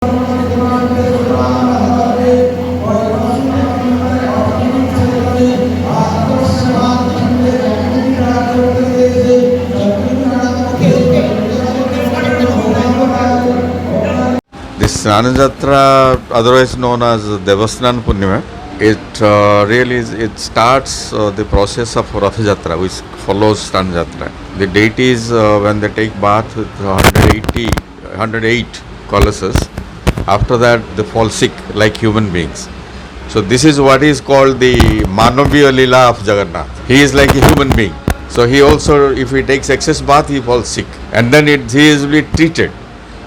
This Snan Jatra, otherwise known as Devasnan Purnima, it starts the process of Rath Jatra, which follows Snan Jatra. The deities, when they take bath with 108 colossus, after that they fall sick like human beings. So this is what is called the Manaviya Lila of Jagannath. He is like a human being. So he also, if he takes excess bath, he falls sick. And then he is be treated.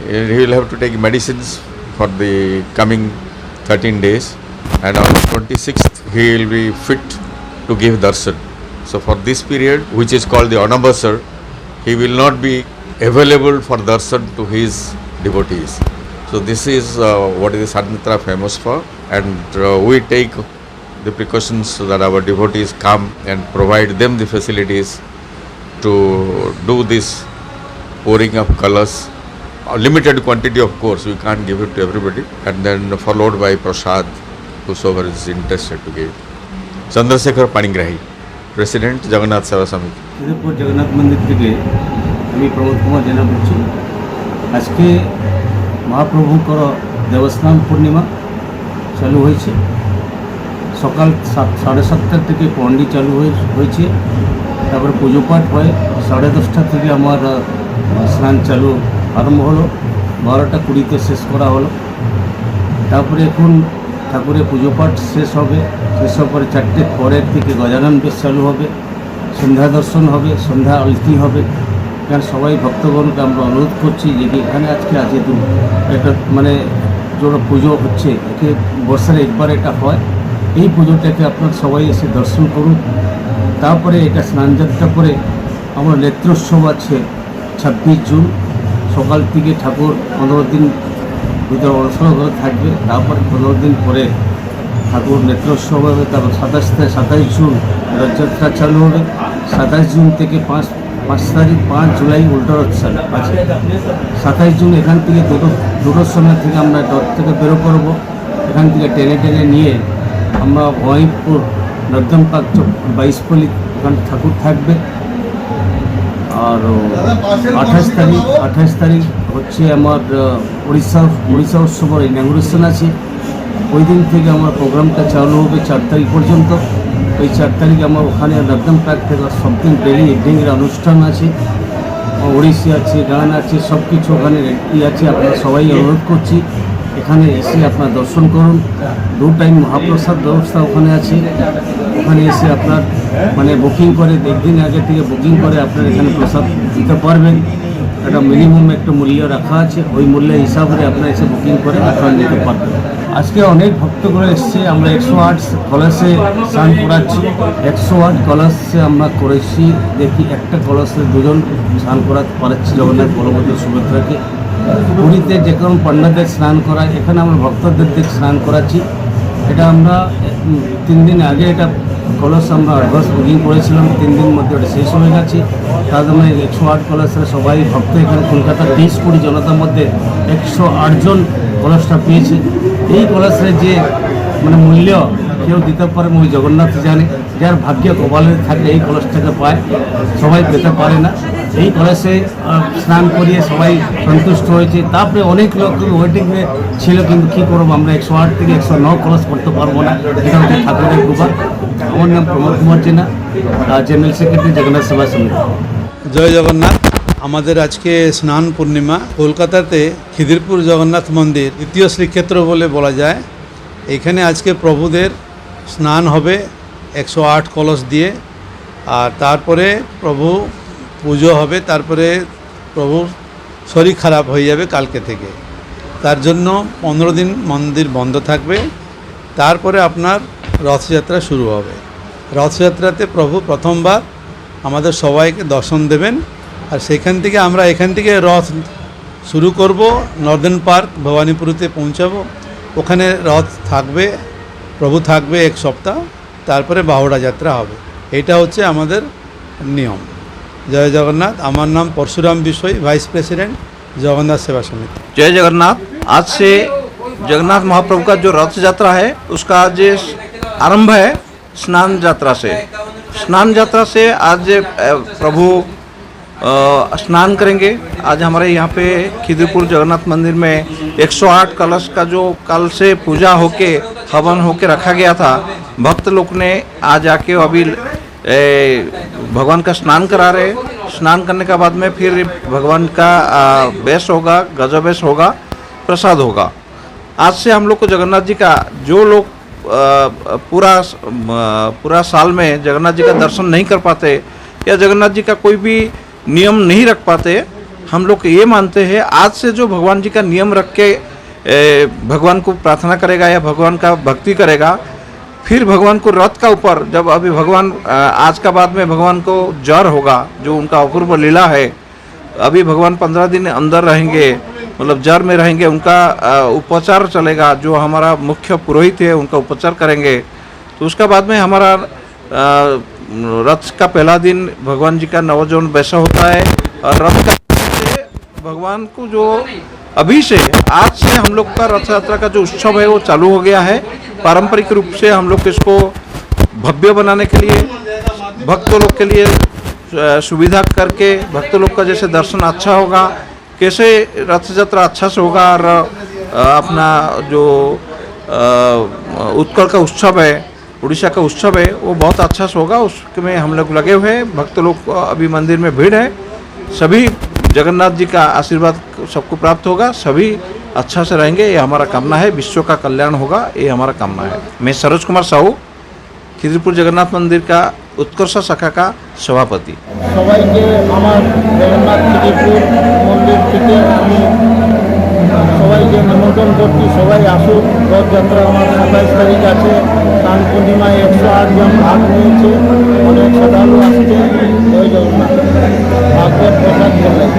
He will have to take medicines for the coming 13 days. And on 26th, he will be fit to give darshan. So for this period, which is called the Anabasar, he will not be available for darshan to his devotees. So this is what is Snan Jatra famous for, and we take the precautions so that our devotees come and provide them the facilities to do this pouring of colors. A limited quantity, of course, we can't give it to everybody, and then followed by prasad, whosoever is interested to give. Chandrasekhar Panigrahi, President, Jagannath Seva Samiti. Khidirpur Jagannath মন্দির থেকে আমি প্রমোদ কুমার জেনা বলছি। আজকে মহাপ্রভুঙ্কর দেবস্নান পূর্ণিমা চালু হয়েছে। সকাল 7:30 থেকে পন্ডি চালু হয়েছে। তারপরে পুজো পাঠ হয়। 10:30 থেকে আমার স্নান চালু আরম্ভ হলো। 12:20 শেষ করা হলো। তারপরে এখন ঠাকুরের পুজো পাঠ শেষ হবে। শেষ হওয়ার পরে 4টে পরের থেকে গজানন বেশ চালু হবে। সন্ধ্যা দর্শন হবে, সন্ধ্যা আলতি হবে। এখানে সবাই ভক্তগণকে আমরা অনুরোধ করছি যে এখানে আজকে আছে একটা মানে যেটা পুজো হচ্ছে, একে বছরে একবার এটা হয়। এই পুজোটাকে আপনারা সবাই এসে দর্শন করুন। তারপরে এটা স্নানযাত্রা করে আমরা নেত্রোৎসব আছে 26 জুন সকাল থেকে ঠাকুর 15 দিন ভিতরে অনশন করে থাকবে। তারপর 15 দিন পরে ঠাকুর নেত্রোৎসব হবে। তারপর 27 জুন রথযাত্রা চালু হবে। 27 জুন থেকে 5 জুলাই উল্টো রথ চালু আছে। 27 জুন এখান থেকে দুটোর সময় থেকে আমরা রথ থেকে বেরো করবো। এখান থেকে টেনে নিয়ে আমরা ভবানীপুর নর্দমপাক 22 ওখানে ঠাকুর থাকবে। আর 28 তারিখ হচ্ছে আমার উড়িষ্যা উৎসবের ইনাগুরেশন আছে। ওই দিন থেকে আমার প্রোগ্রামটা চালু হবে 4 তারিখ পর্যন্ত। ওই 4 তারিখে আমার ওখানে নর্দমপাক থেকে সবদিন ডেলি ইভিনিংয়ের অনুষ্ঠান আছে। ওড়িশি আছে, গান আছে, সব কিছু ওখানে রেডি আছে। আপনারা সবাই অনুরোধ করছি এখানে এসে আপনার দর্শন করুন। 2 টাইম মহাপ্রসাদ ব্যবস্থা ওখানে আছে। ওখানে এসে আপনার মানে বুকিং করে, একদিন আগে থেকে বুকিং করে আপনার এখানে প্রসাদ দিতে পারবেন। একটা মিনিমাম একটা মূল্য রাখা আছে, ওই মূল্যের হিসাবে আপনারা এসে বুকিং করে আপনারা নিতে পারবেন। আজকে অনেক ভক্তগণ এসছে। আমরা 108 কলসে স্নান করাচ্ছি। 108 কলসে আমরা করেছি। দেখি একটা কলসে 2জন স্নান করাতে পারছি জগন্নাথ বলভদ্র সুভদ্রাকে। পুরীতে যে কোনো পণ্ডিতদের স্নান করায়, এখানে আমরা ভক্তদের স্নান করাচ্ছি। এটা আমরা 3 দিন আগে এটা কলস আমরা অ্যাডভান্স বুকিং করেছিলাম। 3 দিনের মধ্যে ওটা শেষ হয়ে গেছে। তার জন্য 108 কলসের সবাই ভক্ত এখানে কলকাতার 23 কোটি জনতার মধ্যে 108 জন কলসটা পেয়েছে। এই কলসের যে মানে মূল্য কেউ দিতে পারে ওই জগন্নাথ জানে। যার ভাগ্য কপালে থাকে এই কলসটাকে পায়, সবাই পেতে পারে না। এই কলসে স্নান করিয়ে সবাই সন্তুষ্ট হয়েছে। তারপরে অনেক লোক ওয়েটিংয়ে ছিল, কিন্তু কী করবো আমরা 108 থেকে 109 কলস করতে পারবো না। এটা হচ্ছে ঠাকুরের কৃপা। আমার নাম প্রমোদ কুমার জেনা, জেনারেল সেক্রেটারি জগন্নাথ সেবা সমিতি। জয় জগন্নাথ। আমাদের আজকে স্নান পূর্ণিমা। কলকাতাতে খিদিরপুর জগন্নাথ মন্দির দ্বিতীয় শ্রীক্ষেত্র বলে বলা যায়। এখানে আজকে প্রভুদের স্নান হবে 108 কলস দিয়ে। আর তারপরে প্রভু পুজো হবে। তারপরে প্রভুর শরীর খারাপ হয়ে যাবে কালকে থেকে। তার জন্য 15 দিন মন্দির বন্ধ থাকবে। তারপরে আপনার রথযাত্রা শুরু হবে। রথযাত্রাতে প্রভু প্রথমবার আমাদের সবাইকে দর্শন দেবেন। আর সেখান থেকে আমরা এখান থেকে রথ শুরু করব। নর্দার্ন পার্ক ভবানীপুরতে পৌঁছাবো। ওখানে রথ থাকবে, প্রভু থাকবে 1 সপ্তাহ। তারপরে বাহুড়া যাত্রা হবে। এটা হচ্ছে আমাদের নিয়ম। জয় জগন্নাথ। আমার নাম পরশুরাম বিষয়, ভাইস প্রেসিডেন্ট জগন্নাথ সেবা সমিতি। জয় জগন্নাথ। आज से जगन्नाथ महाप्रभु का जो रथ यात्रा है उसका आज आरंभ है स्नान यात्रा से। स्नान यात्रा से आज प्रभु स्नान करेंगे। आज हमारे यहाँ पे खिदिरपुर जगन्नाथ मंदिर में 108 कलश का जो कल से पूजा होके हवन होके रखा गया था, भक्त लोग ने आज आके अभी भगवान का स्नान करा रहे। स्नान करने के बाद में फिर भगवान का वेश होगा, गजब वेश होगा, प्रसाद होगा। आज से हम लोग को जगन्नाथ जी का जो लोग पूरा साल में जगन्नाथ जी का दर्शन नहीं कर पाते या जगन्नाथ जी का कोई भी नियम नहीं रख पाते, हम लोग ये मानते हैं आज से जो भगवान जी का नियम रख के भगवान को प्रार्थना करेगा या भगवान का भक्ति करेगा, फिर भगवान को रथ का ऊपर जब अभी भगवान आज का बाद में भगवान को ज्वर होगा, जो उनका अपूर्व लीला है, अभी भगवान 15 दिन अंदर रहेंगे, मतलब जर में रहेंगे, उनका उपचार चलेगा। जो हमारा मुख्य पुरोहित है उनका उपचार करेंगे। तो उसका बाद में हमारा रथ का पहला दिन भगवान जी का नवजौन वैसा होता है और रथ का भगवान को जो अभी से आज से हम लोग का रथ यात्रा का जो उत्सव है वो चालू हो गया है। पारंपरिक रूप से हम लोग इसको भव्य बनाने के लिए भक्त लोग के लिए सुविधा करके भक्त लोग का जैसे दर्शन अच्छा होगा, कैसे रथ यात्रा अच्छा से होगा और अपना जो उत्कल का उत्सव है, उड़ीसा का उत्सव है, वो बहुत अच्छा से होगा। उसमें हम लोग लगे हुए हैं। भक्त लोग अभी मंदिर में भीड़ है। सभी जगन्नाथ जी का आशीर्वाद सबको प्राप्त होगा, सभी अच्छा से रहेंगे, ये हमारा कामना है। विश्व का कल्याण होगा, ये हमारा कामना है। मैं सरोज कुमार साहू, खिदिरपुर जगन्नाथ मंदिर का उत्कर्ष शाखा का सभापति। সবাইকে আমার জগন্নাথ খিদিরপুর মন্দির থেকে আমি সবাইকে নিমন্ত্রণ করছি, সবাই আসুক। রথযাত্রা আমার 27 তারিখ আছে। স্নান পূর্ণিমায় 108 জন ভাগ নিয়েছে, অনেক শ্রদ্ধালু আসছে। জয় জগন্নাথ। ভাগবত প্রসাদ করলেন।